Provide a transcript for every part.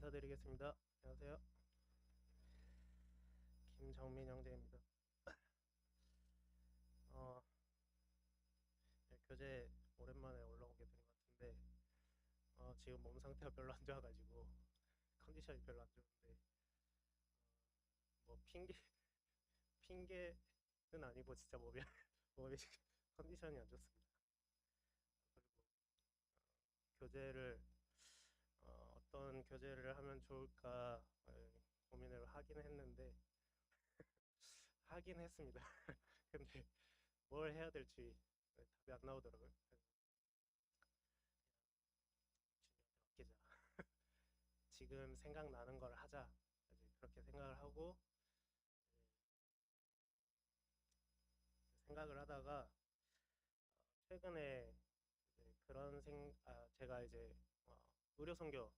인사드리겠습니다. 안녕하세요. 김정민 형제입니다. 어, 네, 교재 오랜만에 올라오게 된 것 같은데 지금 몸 상태가 별로 안 좋아가지고 컨디션이 별로 안 좋은데 뭐 핑계는 아니고 진짜 몸이 몸이 지금 컨디션이 안 좋습니다. 그리고 교재를 어떤 교재를 하면 좋을까 고민을 하긴 했는데 하긴 했습니다. 근데 뭘 해야 될지 답이 안 나오더라고요. 그래서 주님한테 맡기자. 지금 생각나는 걸 하자. 이제 그렇게 생각을 하고 이제 생각을 하다가 최근에 이제 제가 이제 의료 선교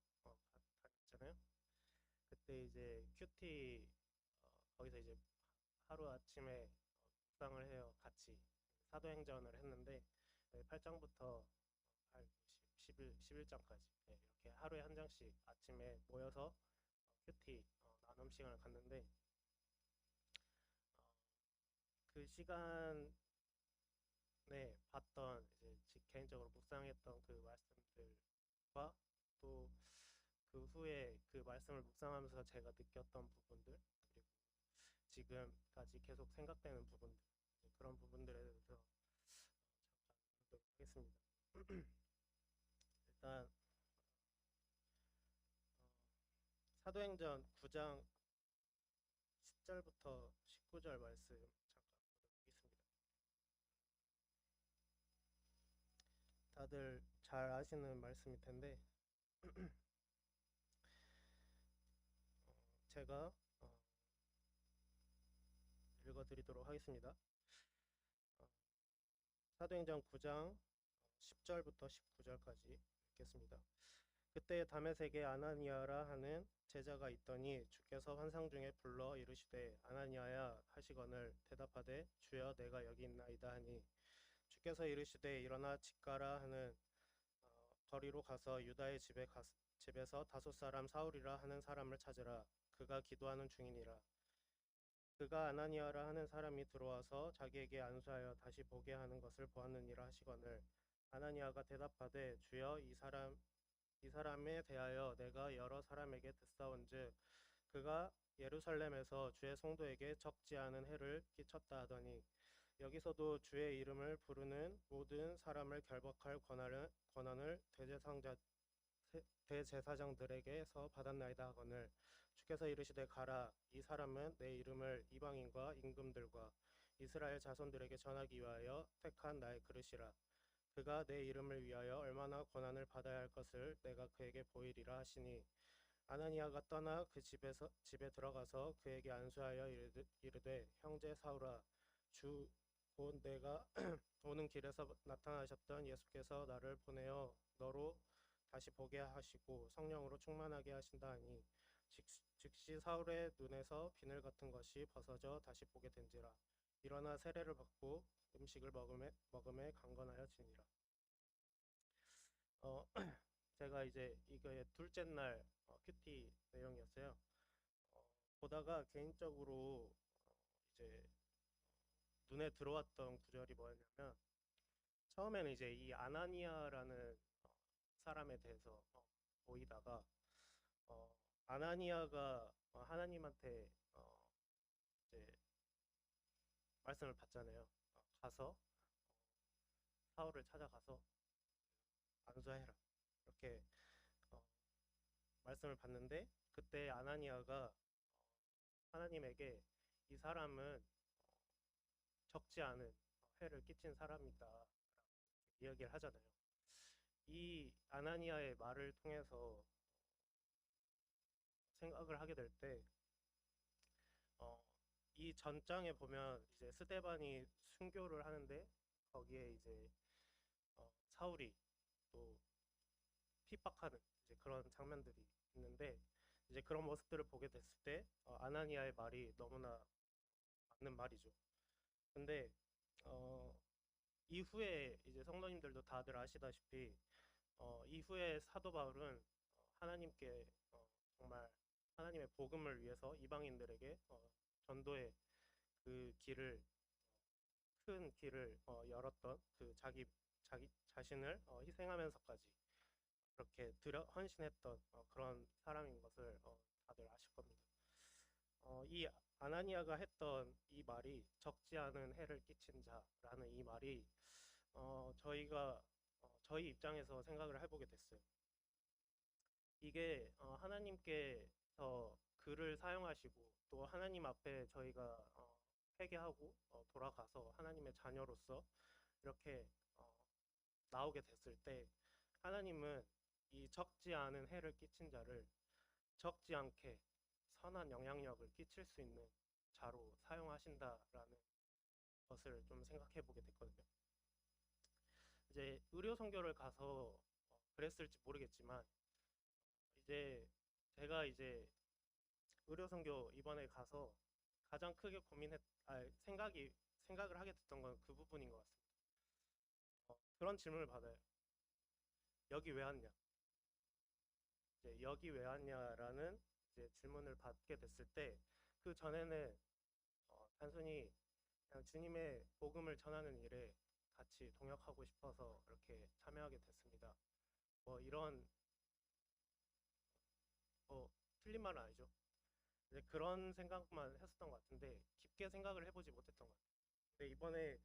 다녔잖아요. 그때 이제 큐티 거기서 이제 하루 아침에 묵상을 해요. 같이 사도행전을 했는데 8장부터 8, 10, 11장까지 이렇게 하루에 한 장씩 아침에 모여서 큐티 나눔 시간을 갖는데 어, 그 시간에 봤던 이제 개인적으로 묵상했던 그 말씀들과 또 그 후에 그 말씀을 묵상하면서 제가 느꼈던 부분들 그리고 지금까지 계속 생각되는 부분들 그런 부분들에 대해서 잠깐 나누도록 하겠습니다. 일단 어, 사도행전 9장 10절부터 19절 말씀 잠깐 보도록 하겠습니다. 다들 잘 아시는 말씀일 텐데 제가 읽어드리도록 하겠습니다. 어, 사도행전 9장 10절부터 19절까지 읽겠습니다. 그때 다메섹에 아나니아라 하는 제자가 있더니 주께서 환상 중에 불러 이르시되 아나니아야 하시거늘 대답하되 주여 내가 여기 있나이다 하니 주께서 이르시되 일어나 집가라 하는 거리로 가서 유다의 집에서 다섯 사람 사울이라 하는 사람을 찾으라. 그가 기도하는 중이니라. 그가 아나니아라 하는 사람이 들어와서 자기에게 안수하여 다시 보게 하는 것을 보았느니라 하시거늘 아나니아가 대답하되 주여 이 사람에 대하여 내가 여러 사람에게 듣사온즉 그가 예루살렘에서 주의 성도에게 적지 않은 해를 끼쳤다 하더니 여기서도 주의 이름을 부르는 모든 사람을 결박할 권한을 대제사장들에게서 받았나이다 하거늘 주께서 이르시되 가라 이 사람은 내 이름을 이방인과 임금들과 이스라엘 자손들에게 전하기 위하여 택한 나의 그릇이라 그가 내 이름을 위하여 얼마나 고난을 받아야 할 것을 내가 그에게 보이리라 하시니 아나니아가 떠나 그 집에 들어가서 그에게 안수하여 이르되 형제 사울아 주 곧 내가 오는 길에서 나타나셨던 예수께서 나를 보내어 너로 다시 보게 하시고 성령으로 충만하게 하신다 하니 즉시 사울의 눈에서 비늘 같은 것이 벗어져 다시 보게 된지라 일어나 세례를 받고 음식을 먹음에 강건하여 지니라. 어, 제가 이제 이거의 둘째 날 큐티 내용이었어요. 보다가 개인적으로 이제 눈에 들어왔던 구절이 뭐였냐면 처음에는 이제 이 아나니아라는 사람에 대해서 보이다가 아나니아가 하나님한테 이제 말씀을 받잖아요. 가서 사울을 찾아가서 안수해라 이렇게 어, 말씀을 받는데 그때 아나니아가 하나님에게 이 사람은 적지 않은 해를 끼친 사람이다 이야기를 하잖아요. 이 아나니아의 말을 통해서 생각을 하게 될 때, 이 전장에 보면 이제 스데반이 순교를 하는데 거기에 이제 사울이 또 핍박하는 이제 그런 장면들이 있는데 이제 그런 모습들을 보게 됐을 때 아나니아의 말이 너무나 맞는 말이죠. 근데 어, 이후에 이제 성도님들도 다들 아시다시피 이후에 사도 바울은 하나님께 정말 하나님의 복음을 위해서 이방인들에게 전도의 그 길을 큰 길을 열었던 그 자기 자신을 희생하면서까지 그렇게 헌신했던 그런 사람인 것을 다들 아실 겁니다. 이 아나니아가 했던 이 말이 적지 않은 해를 끼친 자라는 이 말이 저희가 저희 입장에서 생각을 해보게 됐어요. 이게 하나님께서 그를 사용하시고 또 하나님 앞에 저희가 회개하고 돌아가서 하나님의 자녀로서 이렇게 어, 나오게 됐을 때 하나님은 이 적지 않은 해를 끼친 자를 적지 않게 선한 영향력을 끼칠 수 있는 자로 사용하신다라는 것을 좀 생각해 보게 됐거든요. 이제 의료 선교를 가서 그랬을지 모르겠지만 이제 제가 이제 의료 선교 이번에 가서 가장 크게 생각을 하게 됐던 건 그 부분인 것 같습니다. 그런 질문을 받아요. 여기 왜 왔냐? 이제 여기 왜 왔냐라는 이제 질문을 받게 됐을 때 그 전에는 단순히 그냥 주님의 복음을 전하는 일에 같이 동역하고 싶어서 이렇게 참여하게 됐습니다. 뭐 이런 틀린 말은 아니죠. 이제 그런 생각만 했었던 것 같은데 깊게 생각을 해보지 못했던 것 같아요. 근데 이번에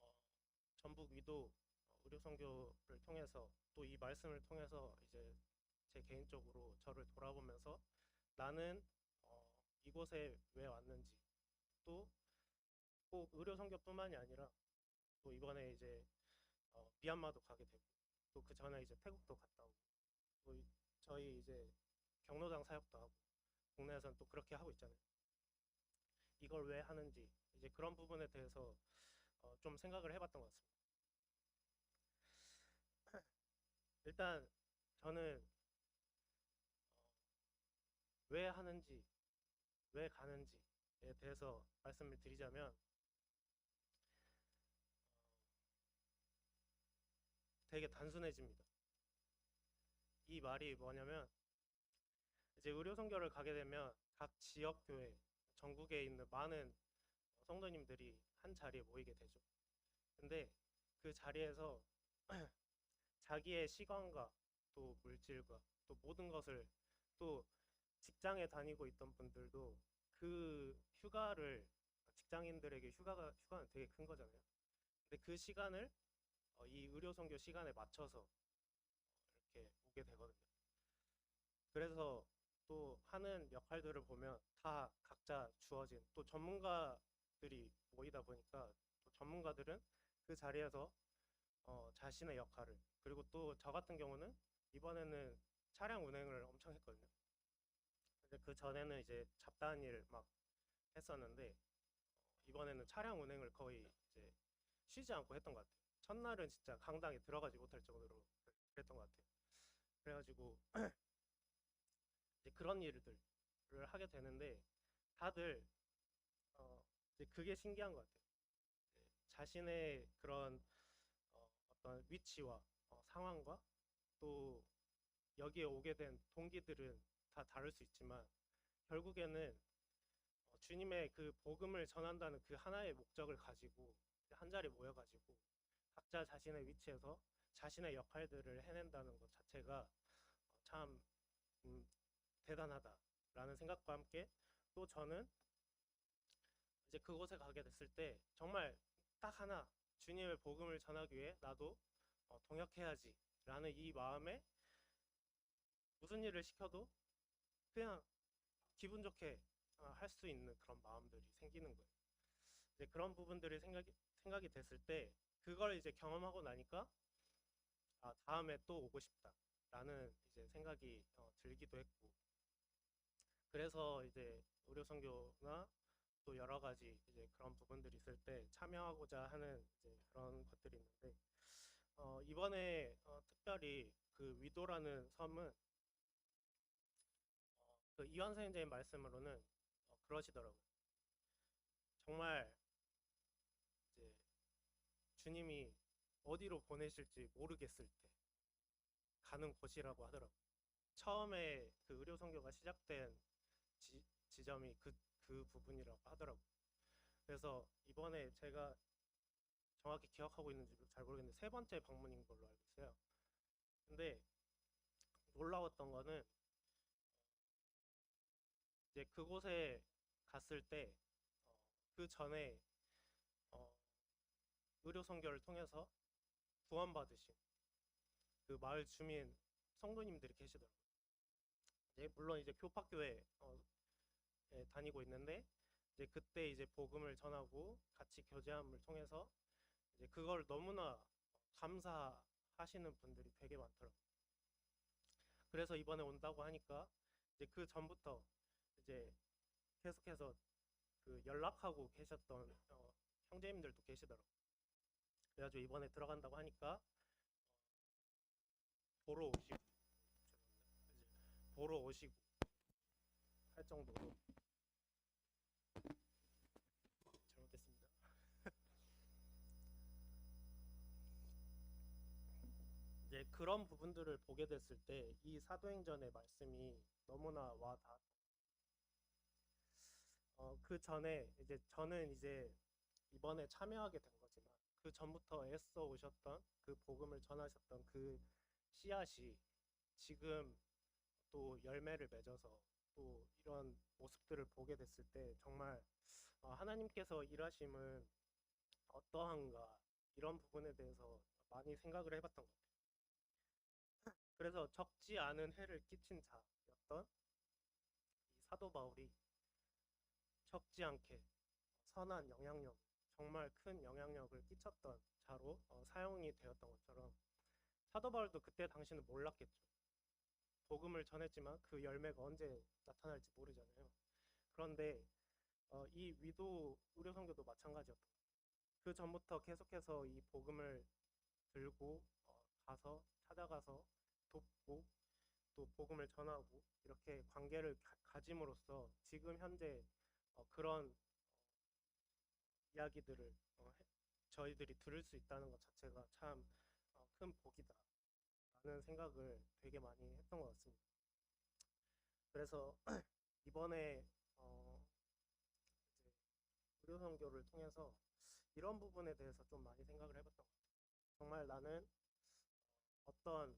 어, 전북 위도 의료 선교를 통해서 또 이 말씀을 통해서 이제 제 개인적으로 저를 돌아보면서 나는 이곳에 왜 왔는지 또 꼭 의료 선교뿐만이 아니라 또 이번에 이제 미얀마도 가게 되고 또 그 전에 이제 태국도 갔다 오고 또 저희 이제 경로당 사역도 하고 국내에서는 또 그렇게 하고 있잖아요. 이걸 왜 하는지 이제 그런 부분에 대해서 좀 생각을 해봤던 것 같습니다. 일단 저는 왜 하는지 왜 가는지에 대해서 말씀을 드리자면 되게 단순해집니다. 이 말이 뭐냐면 이제 의료 선교를 가게 되면 각 지역 교회 전국에 있는 많은 성도님들이 한 자리에 모이게 되죠. 근데 그 자리에서 자기의 시간과 또 물질과 또 모든 것을 또 직장에 다니고 있던 분들도 그 휴가를 직장인들에게 휴가는 되게 큰 거잖아요. 근데 그 시간을 이 의료 선교 시간에 맞춰서 이렇게 오게 되거든요. 그래서 또 하는 역할들을 보면 다 각자 주어진 또 전문가들이 모이다 보니까 또 전문가들은 그 자리에서 자신의 역할을 그리고 또 저 같은 경우는 이번에는 차량 운행을 엄청 했거든요. 근데 그 전에는 이제 잡다한 일 막 했었는데 이번에는 차량 운행을 거의 이제 쉬지 않고 했던 것 같아요. 첫날은 진짜 강당에 들어가지 못할 정도로 그랬던 것 같아요. 그래가지고 이제 그런 일들을 하게 되는데 다들 이제 그게 신기한 것 같아요. 자신의 그런 어떤 위치와 상황과 또 여기에 오게 된 동기들은 다 다를 수 있지만 결국에는 주님의 그 복음을 전한다는 그 하나의 목적을 가지고 한 자리에 모여가지고 각자 자신의 위치에서 자신의 역할들을 해낸다는 것 자체가 참 음, 대단하다라는 생각과 함께 또 저는 이제 그곳에 가게 됐을 때 정말 딱 하나 주님의 복음을 전하기 위해 나도 동역해야지라는 이 마음에 무슨 일을 시켜도 그냥 기분 좋게 할 수 있는 그런 마음들이 생기는 거예요. 이제 그런 부분들이 생각이 됐을 때 그걸 이제 경험하고 나니까 다음에 또 오고 싶다라는 이제 생각이 들기도 했고 그래서 이제 의료 선교나 또 여러 가지 이제 그런 부분들이 있을 때 참여하고자 하는 이제 그런 것들이 있는데 이번에 특별히 그 위도라는 섬은 그 이완 선생님 말씀으로는 그러시더라고요. 정말 이제 주님이 어디로 보내실지 모르겠을 때 가는 곳이라고 하더라고요. 처음에 그 의료 선교가 시작된 지점이 그 부분이라고 하더라고요. 그래서 이번에 제가 정확히 기억하고 있는지 잘 모르겠는데 세 번째 방문인 걸로 알고 있어요. 근데 놀라웠던 거는 이제 그곳에 갔을 때 그 전에 어, 의료 선교를 통해서 구원받으신 그 마을 주민 성도님들이 계시더라고요. 물론 이제 교파교회 에 다니고 있는데 이제 그때 이제 복음을 전하고 같이 교제함을 통해서 이제 그걸 너무나 감사하시는 분들이 되게 많더라고요. 그래서 이번에 온다고 하니까 이제 그 전부터 이제 계속해서 그 연락하고 계셨던 형제님들도 계시더라고요. 그래가지고 이번에 들어간다고 하니까 보러 오시고 이제 보러 오시고 할 정도로 잘못됐습니다. 이제 그런 부분들을 보게 됐을 때 이 사도행전의 말씀이 너무나 와닿았던 그 전에 이제 저는 이제 이번에 참여하게 된 거지만 그 전부터 애써 오셨던 그 복음을 전하셨던 그 씨앗이 지금 또 열매를 맺어서 또 이런 모습들을 보게 됐을 때 정말 하나님께서 일하심은 어떠한가 이런 부분에 대해서 많이 생각을 해봤던 것 같아요. 그래서 적지 않은 해를 끼친 자였던 이 사도 바울이 적지 않게 선한 영향력, 정말 큰 영향력을 끼쳤던 자로 사용이 되었던 것처럼 사도 바울도 그때 당시는 몰랐겠죠. 복음을 전했지만 그 열매가 언제 나타날지 모르잖아요. 그런데 이 위도 의료 선교도 마찬가지였던 거예요. 그 전부터 계속해서 이 복음을 들고 가서 찾아가서 돕고 또 복음을 전하고 이렇게 관계를 가짐으로써 지금 현재 그런 이야기들을 저희들이 들을 수 있다는 것 자체가 참 큰 복이다라는 생각을 되게 많이 했던 것 같습니다. 그래서 이번에 이제 의료 선교를 통해서 이런 부분에 대해서 좀 많이 생각을 해봤던 것 같아요. 정말 나는 어떤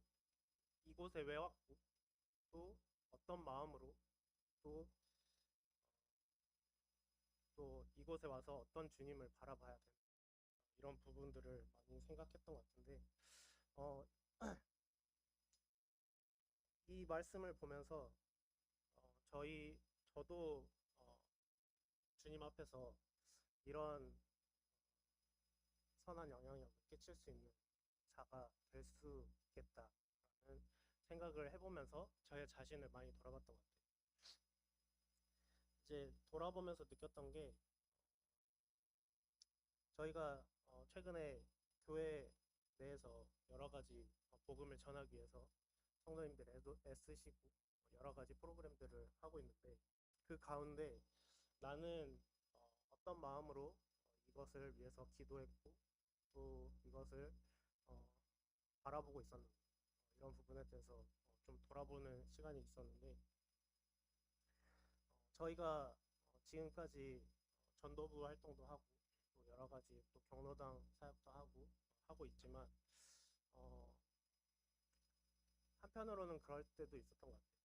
이곳에 왜 왔고 또 어떤 마음으로 또, 또 이곳에 와서 어떤 주님을 바라봐야 되나 이런 부분들을 많이 생각했던 것 같은데 어, 이 말씀을 보면서 저도 주님 앞에서 이런 선한 영향력을 끼칠 수 있는 자가 될 수 있겠다라는 생각을 해보면서 저의 자신을 많이 돌아봤던 것 같아요. 이제 돌아보면서 느꼈던 게 저희가 최근에 교회 내에서 여러 가지 복음을 전하기 위해서 성도님들 애쓰시고 여러 가지 프로그램들을 하고 있는데 그 가운데 나는 어떤 마음으로 이것을 위해서 기도했고 또 이것을 어, 바라보고 있었는지 이런 부분에 대해서 좀 돌아보는 시간이 있었는데 저희가 지금까지 전도부 활동도 하고 또 여러 가지 또 경로당 사역도 하고 있지만 어, 한편으로는 그럴 때도 있었던 것 같아요.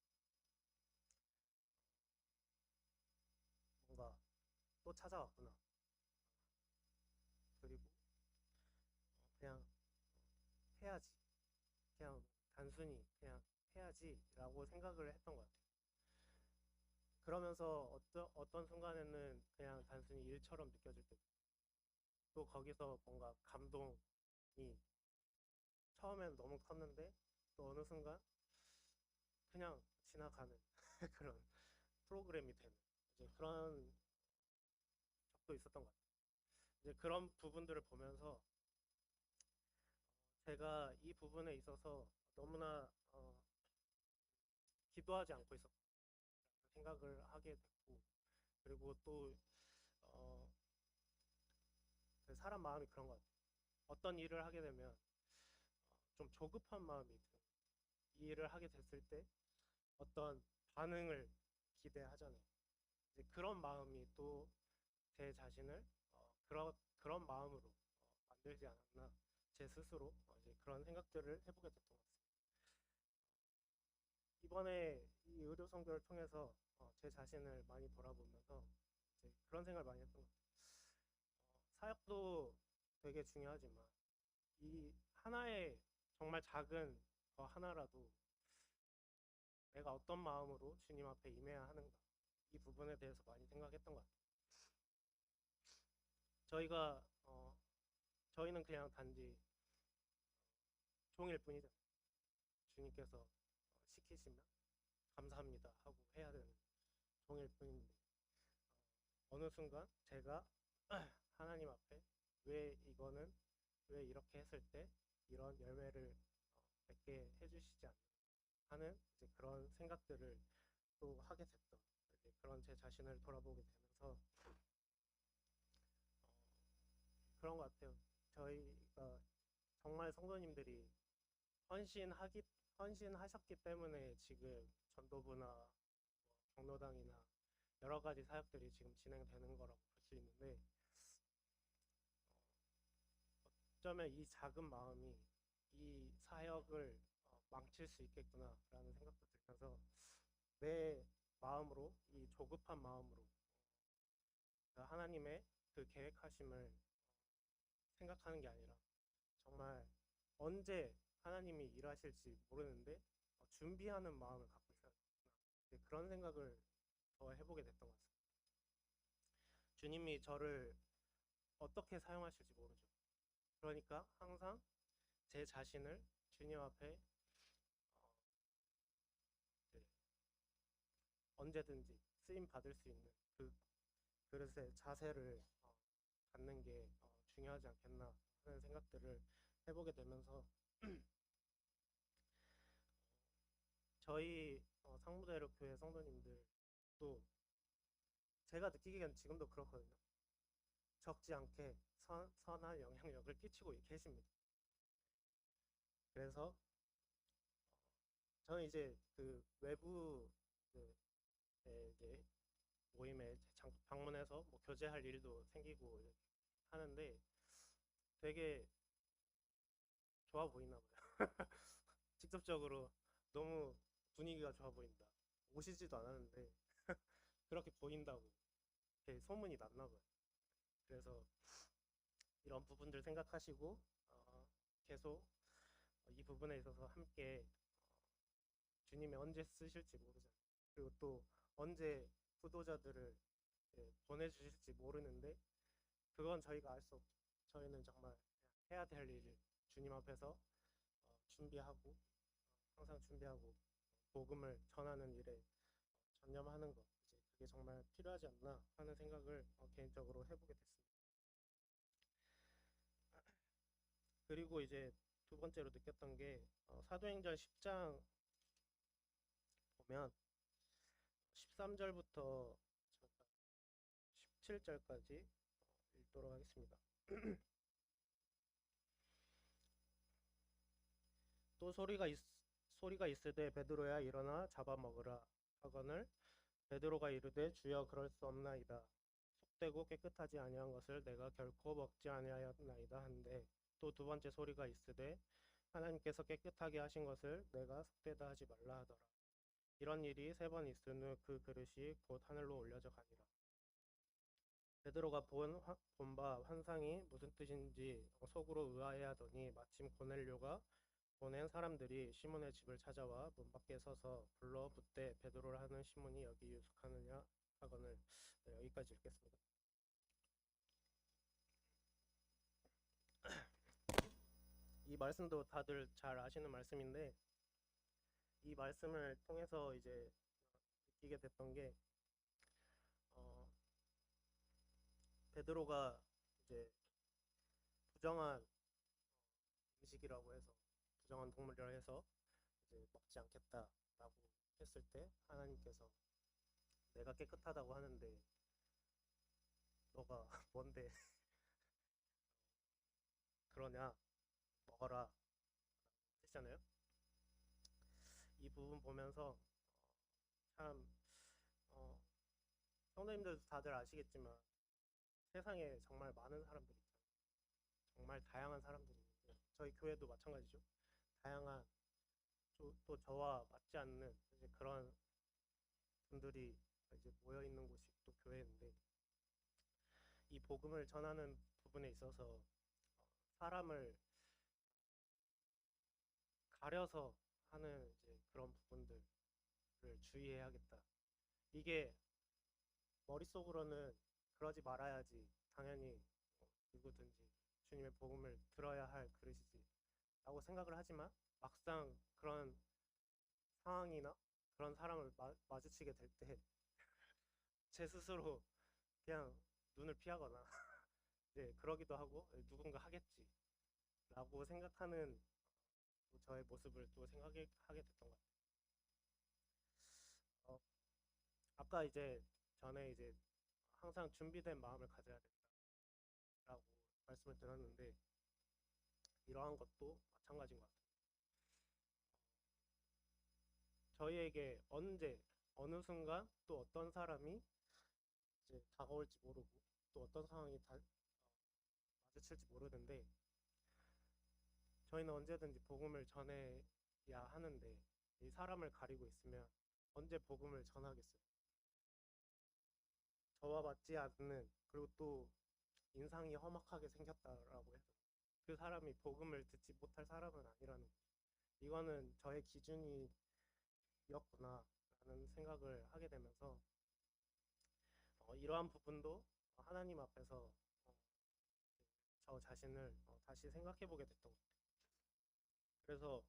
뭔가 또 찾아왔구나. 그리고 그냥 해야지. 그냥 단순히 그냥 해야지라고 생각을 했던 것 같아요. 그러면서 어떤 순간에는 그냥 단순히 일처럼 느껴질 때도 또 거기서 뭔가 감동이 처음에는 너무 컸는데 또 어느 순간 그냥 지나가는 그런 프로그램이 되는 이제 그런 적도 있었던 것 같아요. 이제 그런 부분들을 보면서 제가 이 부분에 있어서 너무나 기도하지 않고 있었다 생각을 하게 됐고 그리고 또 어, 그 사람 마음이 그런 것 같아요. 어떤 일을 하게 되면 좀 조급한 마음이 들어요. 이 일을 하게 됐을 때 어떤 반응을 기대하잖아요. 이제 그런 마음이 또 제 자신을 그런 마음으로 만들지 않았나, 제 스스로 이제 그런 생각들을 해보게 됐던 것 같습니다. 이번에 이 의료 선교를 통해서 제 자신을 많이 돌아보면서 이제 그런 생각을 많이 했던 것 같아요. 사역도 되게 중요하지만 이 하나의 정말 작은 거 하나라도 내가 어떤 마음으로 주님 앞에 임해야 하는가, 이 부분에 대해서 많이 생각했던 것 같아요. 저희가 저희는 그냥 단지 종일 뿐이잖아요. 주님께서 시키시면 감사합니다 하고 해야 되는 종일 뿐인데 어느 순간 제가 하나님 앞에 왜 이렇게 했을 때 이런 열매를 맺게 해주시지 않나 하는 이제 그런 생각들을 또 하게 됐던 이제 그런 제 자신을 돌아보게 되면서 그런 것 같아요. 저희가 정말 성도님들이 헌신하기 헌신하셨기 때문에 지금 전도부나 경로당이나 여러 가지 사역들이 지금 진행되는 거라고 볼 수 있는데 어쩌면 이 작은 마음이 이 사역을 망칠 수 있겠구나라는 생각도 들면서 내 마음으로 이 조급한 마음으로 하나님의 그 계획하심을 생각하는 게 아니라 정말 언제 하나님이 일하실지 모르는데 준비하는 마음을 갖고 있어야 되구나. 그런 생각을 더 해보게 됐던 것 같습니다. 주님이 저를 어떻게 사용하실지 모르죠. 그러니까 항상 제 자신을 주님 앞에 그 언제든지 쓰임 받을 수 있는 그 그릇의 자세를 갖는 게 중요하지 않겠나 하는 생각들을 해보게 되면서 저희 상무대로교회 성도님들도 제가 느끼기엔 지금도 그렇거든요. 적지 않게 선한 영향력을 끼치고 계십니다. 그래서 저는 이제 그 외부 그 이제 모임에 방문해서 뭐 교제할 일도 생기고 이렇게 하는데 되게 좋아 보이나 봐요. 직접적으로 너무 분위기가 좋아 보인다. 오시지도 않았는데 그렇게 보인다고 이렇게 소문이 났나 봐요. 그래서 이런 부분들 생각하시고 계속 이 부분에 있어서 함께 주님이 언제 쓰실지 모르잖아요. 그리고 또 언제 후도자들을 보내주실지 모르는데 그건 저희가 알 수 없죠. 저희는 정말 해야 될 일을 주님 앞에서 준비하고 항상 준비하고 복음을 전하는 일에 전념하는 것 이제 그게 정말 필요하지 않나 하는 생각을 개인적으로 해보게 됐습니다. 그리고 이제 두 번째로 느꼈던 게 사도행전 10장 보면 13절부터 17절까지 읽도록 하겠습니다. 또 소리가 있으되 베드로야 일어나 잡아먹으라 하거늘 베드로가 이르되 주여 그럴 수 없나이다. 속되고 깨끗하지 아니한 것을 내가 결코 먹지 아니하였나이다 한데 또 두 번째 소리가 있으되 하나님께서 깨끗하게 하신 것을 내가 속되다 하지 말라 하더라. 이런 일이 세 번 있은 후 그 그릇이 곧 하늘로 올려져 가니라. 베드로가 본 바 환상이 무슨 뜻인지 속으로 의아해하더니 마침 고넬료가 보낸 사람들이 시몬의 집을 찾아와 문 밖에 서서 불러 묻되 베드로라 하는 시몬이 여기 유숙하느냐 하거늘. 네, 여기까지 읽겠습니다. 이 말씀도 다들 잘 아시는 말씀인데 이 말씀을 통해서 이제 느끼게 됐던 게 어, 베드로가 이제 부정한 음식이라고 해서 부정한 동물이라 해서 이제 먹지 않겠다라고 했을 때 하나님께서 내가 깨끗하다고 하는데 너가 뭔데 그러냐 먹어라 뜻이잖아요. 이 부분 보면서 참 어, 성도님들도 다들 아시겠지만 세상에 정말 많은 사람들이 있잖아요. 정말 다양한 사람들이 있는데 저희 교회도 마찬가지죠. 다양한 또 저와 맞지 않는 이제 그런 분들이 이제 모여 있는 곳이 또 교회인데 이 복음을 전하는 부분에 있어서 사람을 가려서 하는 이제 그런 부분들을 주의해야겠다. 이게 머릿속으로는 그러지 말아야지 당연히 누구든지 주님의 복음을 들어야 할 그릇이지 라고 생각을 하지만 막상 그런 상황이나 그런 사람을 마주치게 될 때 제 스스로 그냥 눈을 피하거나 네, 그러기도 하고 누군가 하겠지 라고 생각하는 저의 모습을 또 생각하게 됐던 것 같아요. 어, 아까 이제 전에 이제 항상 준비된 마음을 가져야 된다라고 말씀을 드렸는데 이러한 것도 마찬가지인 것 같아요. 저희에게 언제 어느 순간 또 어떤 사람이 이제 다가올지 모르고 또 어떤 상황이 마주칠지 모르는데 저희는 언제든지 복음을 전해야 하는데 이 사람을 가리고 있으면 언제 복음을 전하겠어요? 저와 맞지 않는 그리고 또 인상이 험악하게 생겼다라고 해서 그 사람이 복음을 듣지 못할 사람은 아니라는 거죠. 이거는 저의 기준이었구나라는 생각을 하게 되면서 이러한 부분도 하나님 앞에서 저 자신을 다시 생각해 보게 됐던 것 같아요. 그래서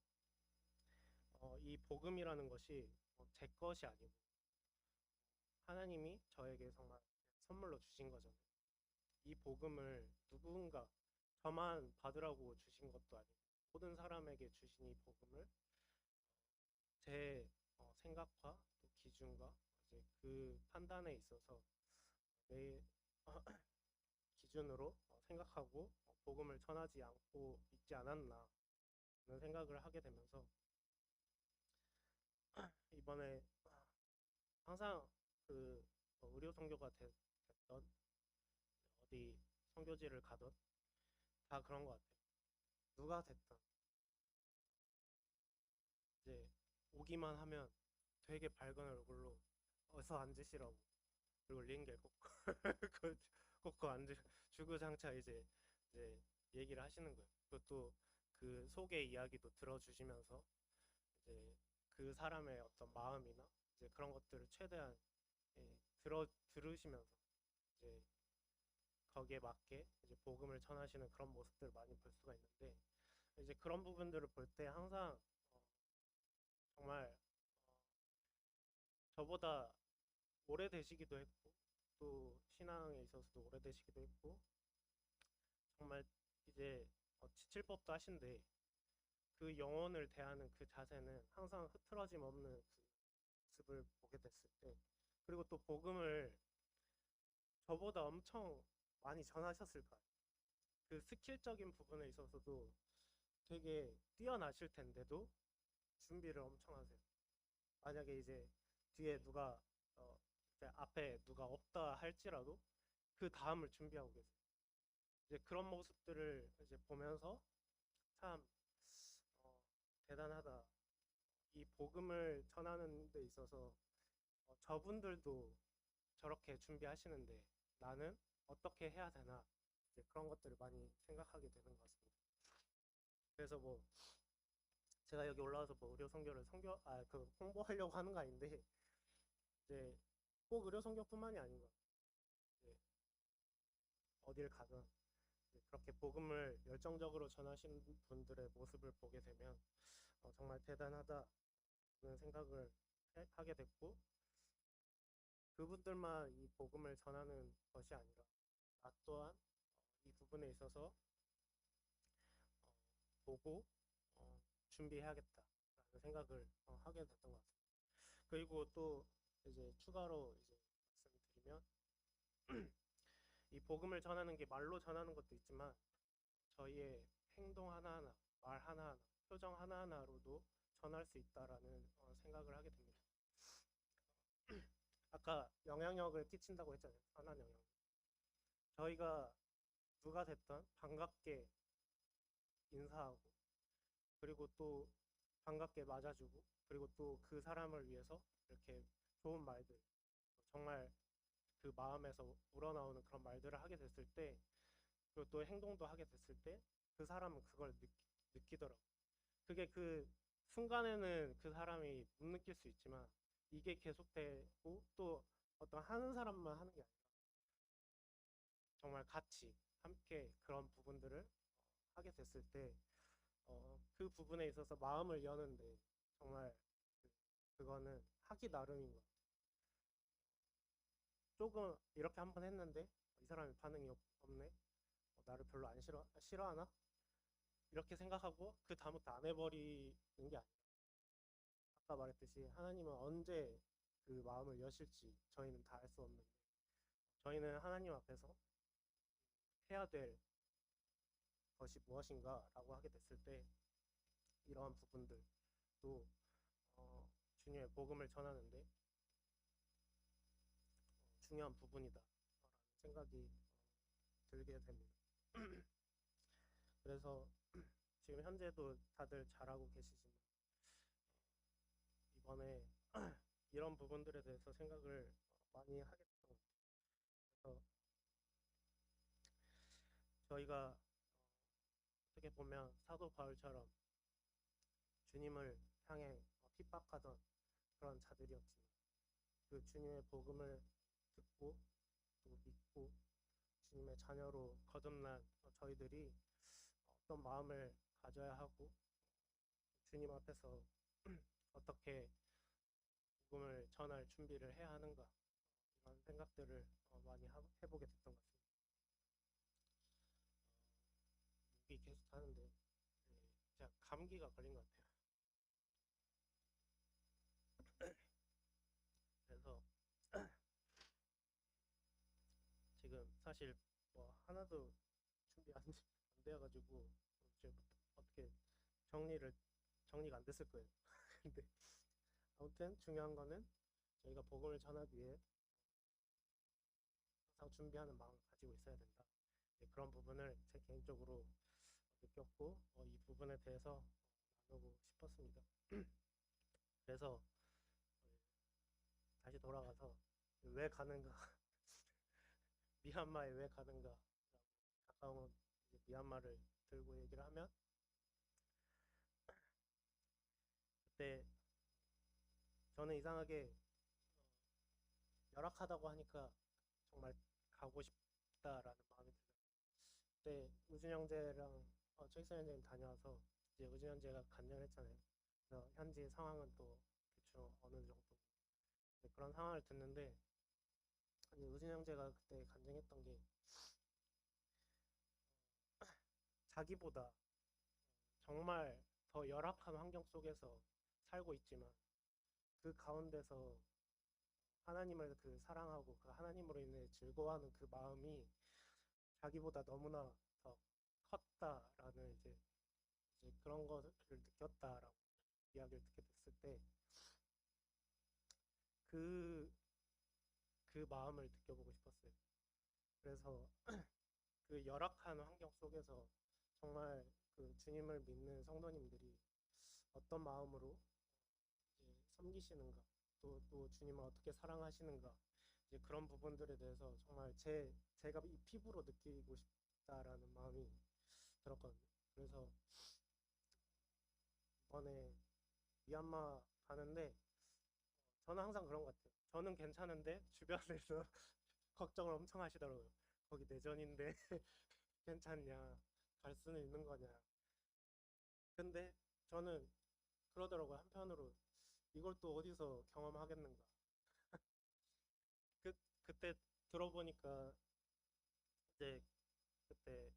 이 복음이라는 것이 제 것이 아니고 하나님이 저에게 정말 선물로 주신 거잖아요. 이 복음을 누군가 저만 받으라고 주신 것도 아니고 모든 사람에게 주신 이 복음을 제 생각과 또 기준과 이제 그 판단에 있어서 내 기준으로 생각하고 복음을 전하지 않고 있지 않았나 하는 생각을 하게 되면서 이번에 항상 그 의료 선교가 됐던 어디 선교지를 가던 다 그런 것 같아요. 누가 됐든 이제 오기만 하면 되게 밝은 얼굴로 어서 앉으시라고 그리고 링겔 꼭 꼭 앉으 주구장창 이제 얘기를 하시는 거예요. 그것도 그 속의 이야기도 들어주시면서 이제 그 사람의 어떤 마음이나 이제 그런 것들을 최대한 들으시면서 이제 거기에 맞게 이제 복음을 전하시는 그런 모습들을 많이 볼 수가 있는데 이제 그런 부분들을 볼 때 항상 정말 저보다 오래되시기도 했고 또 신앙에 있어서도 오래되시기도 했고 정말 이제 지칠 법도 하신데 그 영혼을 대하는 그 자세는 항상 흐트러짐 없는 그 모습을 보게 됐을 때 그리고 또 복음을 저보다 엄청 많이 전하셨을 거예요. 그 스킬적인 부분에 있어서도 되게 뛰어나실 텐데도 준비를 엄청 하세요. 만약에 이제 뒤에 누가 이제 앞에 누가 없다 할지라도 그 다음을 준비하고 계세요. 이제 그런 모습들을 이제 보면서 참 어, 대단하다. 이 복음을 전하는 데 있어서 저분들도 저렇게 준비하시는데 나는 어떻게 해야 되나 이제 그런 것들을 많이 생각하게 되는 것 같습니다. 그래서 뭐 제가 여기 올라와서 뭐 의료 선교를 그 홍보하려고 하는 거 아닌데 이제 꼭 의료 선교뿐만이 아닌 것 같아요. 이제 어딜 가든 이제 그렇게 복음을 열정적으로 전하시는 분들의 모습을 보게 되면 정말 대단하다는 생각을 하게 됐고 그분들만 이 복음을 전하는 것이 아니라 나 또한 이 부분에 있어서 보고 준비해야겠다라는 생각을 하게 됐던 것 같습니다. 그리고 또 이제 추가로 이제 말씀드리면 이 복음을 전하는 게 말로 전하는 것도 있지만 저희의 행동 하나하나, 말 하나하나, 표정 하나하나로도 전할 수 있다라는 생각을 하게 됩니다. 아까 영향력을 끼친다고 했잖아요. 선한 영향. 저희가 누가 됐든 반갑게 인사하고, 그리고 또 반갑게 맞아주고, 그리고 또 그 사람을 위해서 이렇게 좋은 말들, 정말 그 마음에서 우러나오는 그런 말들을 하게 됐을 때, 그리고 또 행동도 하게 됐을 때 그 사람은 그걸 느끼더라고. 그게 그 순간에는 그 사람이 못 느낄 수 있지만 이게 계속되고, 또 어떤 하는 사람만 하는 게 아니라 정말 같이 함께 그런 부분들을 하게 됐을 때 그 부분에 있어서 마음을 여는데 정말 그거는 하기 나름인 것 같아요. 조금 이렇게 한번 했는데 이 사람이 반응이 없네. 나를 별로 안 싫어하나? 이렇게 생각하고 그 다음부터 안 해버리는 게 아니라, 아까 말했듯이 하나님은 언제 그 마음을 여실지 저희는 다 알 수 없는데, 저희는 하나님 앞에서 해야 될 것이 무엇인가라고 하게 됐을 때 이러한 부분들도 주님의 복음을 전하는데 중요한 부분이다라는 생각이 들게 됩니다. 그래서 지금 현재도 다들 잘하고 계시지만 이번에 이런 부분들에 대해서 생각을 많이 하게 됐던 것 같아요. 그래서 저희가 어떻게 보면 사도 바울처럼 주님을 향해 핍박하던 그런 자들이었지만 그 주님의 복음을 듣고 또 믿고 주님의 자녀로 거듭난 저희들이 어떤 마음을 가져야 하고 주님 앞에서 어떻게 복음을 전할 준비를 해야 하는가, 이런 생각들을 많이 해보게 됐던 것 같습니다. 목이 계속 타는데 제가 감기가 걸린 것 같아요. 그래서 지금 사실 뭐 하나도 준비 안 돼가지고 지금 어떻게 정리를 정리가 안 됐을 거예요. 근데 아무튼 중요한 거는 저희가 복음을 전하기 위해 항상 준비하는 마음을 가지고 있어야 된다. 그런 부분을 제 개인적으로 느꼈고 이 부분에 대해서 나누고 싶었습니다. 그래서 다시 돌아가서 왜 가는가, 미얀마에 왜 가는가, 가까운 미얀마를 들고 얘기를 하면, 그때 저는 이상하게 열악하다고 하니까 정말 가고 싶다라는 마음이 들어요. 그때 우준 형제랑 최익선 형제님 다녀와서 이제 우준 형제가 간증했잖아요. 그래서 현지 상황은 또 대충 어느 정도 그런 상황을 듣는데, 아니 우준 형제가 그때 간증했던 게 자기보다 정말 더 열악한 환경 속에서 살고 있지만 그 가운데서 하나님을 그 사랑하고 그 하나님으로 인해 즐거워하는 그 마음이 자기보다 너무나 더 컸다라는 이제 그런 것을 느꼈다라고 이야기를 듣게 됐을 때 그, 그 마음을 느껴보고 싶었어요. 그래서 그 열악한 환경 속에서 정말 그 주님을 믿는 성도님들이 어떤 마음으로 이제 섬기시는가, 또 주님을 어떻게 사랑하시는가, 이제 그런 부분들에 대해서 정말 제가 이 피부로 느끼고 싶다라는 마음이 들었거든요. 그래서 이번에 미얀마 가는데 저는 항상 그런 것 같아요. 저는 괜찮은데 주변에서 걱정을 엄청 하시더라고요. 거기 내전인데 괜찮냐, 갈 수는 있는 거냐. 근데 저는 그러더라고요. 한편으로 이걸 또 어디서 경험하겠는가. 그 그때 들어보니까 이제 그때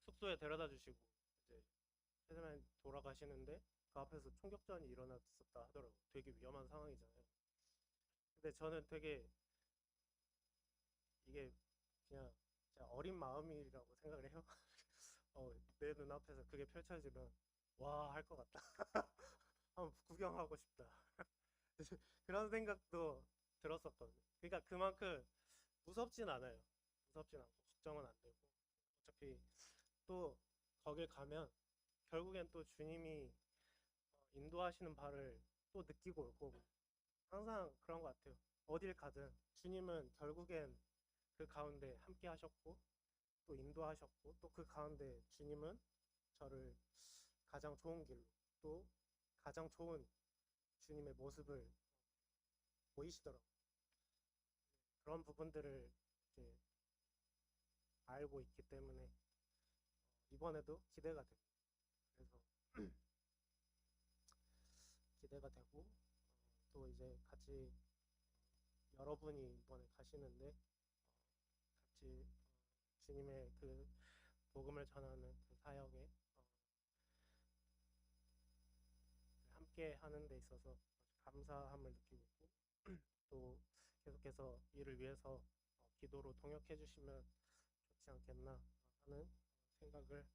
숙소에 데려다 주시고 이제 세상에 돌아가시는데 그 앞에서 총격전이 일어났었다 하더라고요. 되게 위험한 상황이잖아요. 근데 저는 되게 이게 그냥 제가 어린 마음이라고 생각을 해요. 내 눈앞에서 그게 펼쳐지면 와 할 것 같다. 한번 구경하고 싶다. 그런 생각도 들었었거든요. 그러니까 그만큼 무섭진 않아요. 무섭진 않고 걱정은 안 되고 어차피 또 거길 가면 결국엔 또 주님이 인도하시는 바를 또 느끼고 올 거고 항상 그런 것 같아요. 어딜 가든 주님은 결국엔 그 가운데 함께 하셨고 또 인도하셨고 또 그 가운데 주님은 저를 가장 좋은 길로 또 가장 좋은 주님의 모습을 보이시더라고요. 그런 부분들을 이제 알고 있기 때문에 이번에도 기대가 됩니다. 그래서 기대가 되고 또 이제 같이 여러분이 이번에 가시는데 같이 주님의 그 복음을 전하는 그 사역에 함께 하는 데 있어서 감사함을 느끼고 있고 또 계속해서 이를 위해서 기도로 통역해 주시면 좋지 않겠나 하는 생각을